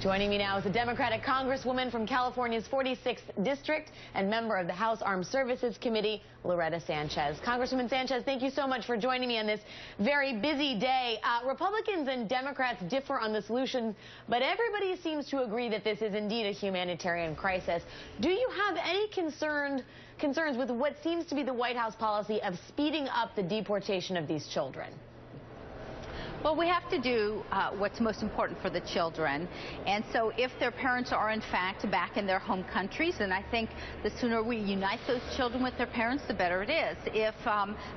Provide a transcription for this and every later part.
Joining me now is a Democratic Congresswoman from California's 46th District and member of the House Armed Services Committee, Loretta Sanchez. Congresswoman Sanchez, thank you so much for joining me on this very busy day. Republicans and Democrats differ on the solution, but everybody seems to agree that this is indeed a humanitarian crisis. Do you have any concerns with what seems to be the White House policy of speeding up the deportation of these children? Well, we have to do what's most important for the children. And so if their parents are, in fact, back in their home countries, then I think the sooner we unite those children with their parents, the better it is. If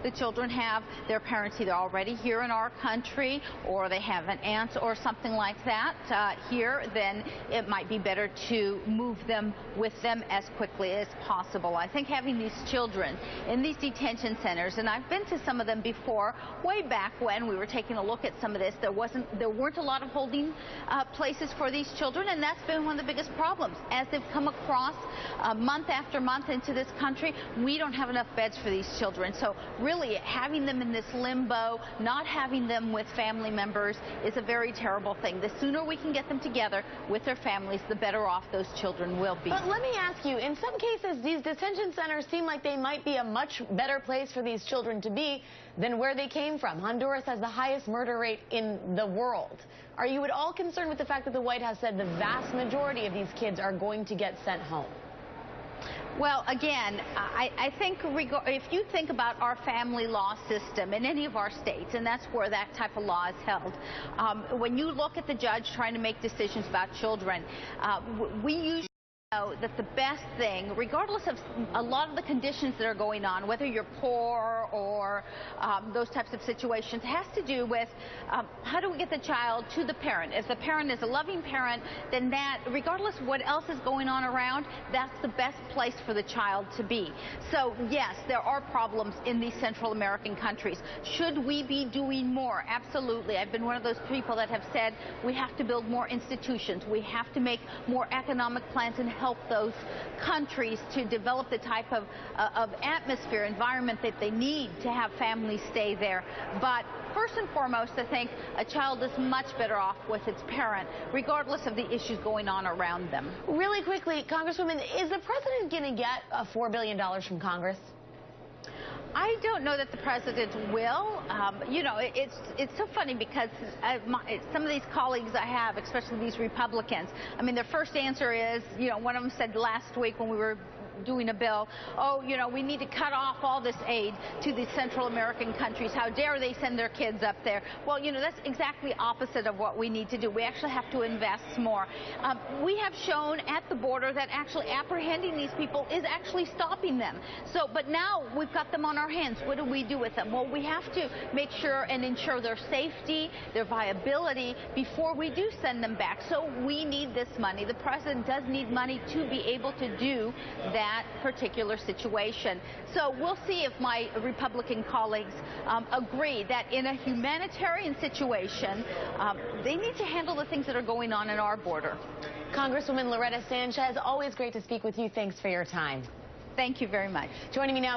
the children have their parents either already here in our country or they have an aunt or something like that here, then it might be better to move them with them as quickly as possible. I think having these children in these detention centers, and I've been to some of them before, way back when we were taking a look at some of this, there weren't a lot of holding places for these children, and that's been one of the biggest problems. As they've come across month after month into this country, we don't have enough beds for these children. So really having them in this limbo, not having them with family members, is a very terrible thing. The sooner we can get them together with their families, the better off those children will be. But let me ask you, in some cases, these detention centers seem like they might be a much better place for these children to be than where they came from. Honduras has the highest murder rate in the world. Are you at all concerned with the fact that the White House said the vast majority of these kids are going to get sent home? Well, again, I think if you think about our family law system in any of our states, and that's where that type of law is held, when you look at the judge trying to make decisions about children, we usually know that the best thing, regardless of a lot of the conditions that are going on, whether you're poor or those types of situations, has to do with how do we get the child to the parent. If the parent is a loving parent, then that, regardless of what else is going on around, that's the best place for the child to be. So yes, there are problems in these Central American countries. Should we be doing more? Absolutely. I've been one of those people that have said we have to build more institutions. We have to make more economic plans and help those countries to develop the type of atmosphere, environment that they need to have families stay there. But first and foremost, I think a child is much better off with its parent, regardless of the issues going on around them. Really quickly, Congresswoman, is the president going to get $4 billion from Congress? I don't know that the president will. You know, it's so funny because some of these colleagues I have, especially these Republicans, I mean, their first answer is, you know, one of them said last week when we were doing a bill, oh, you know, we need to cut off all this aid to the Central American countries. How dare they send their kids up there? Well, you know, that's exactly opposite of what we need to do. We actually have to invest more. We have shown at the border that actually apprehending these people is actually stopping them. So, but now we've got them on our hands. What do we do with them? Well, we have to make sure and ensure their safety, their viability before we do send them back. So we need this money. The president does need money to be able to do that particular situation. So we'll see if my Republican colleagues agree that in a humanitarian situation, they need to handle the things that are going on in our border. Congresswoman Loretta Sanchez, always great to speak with you. Thanks for your time. Thank you very much. Joining me now is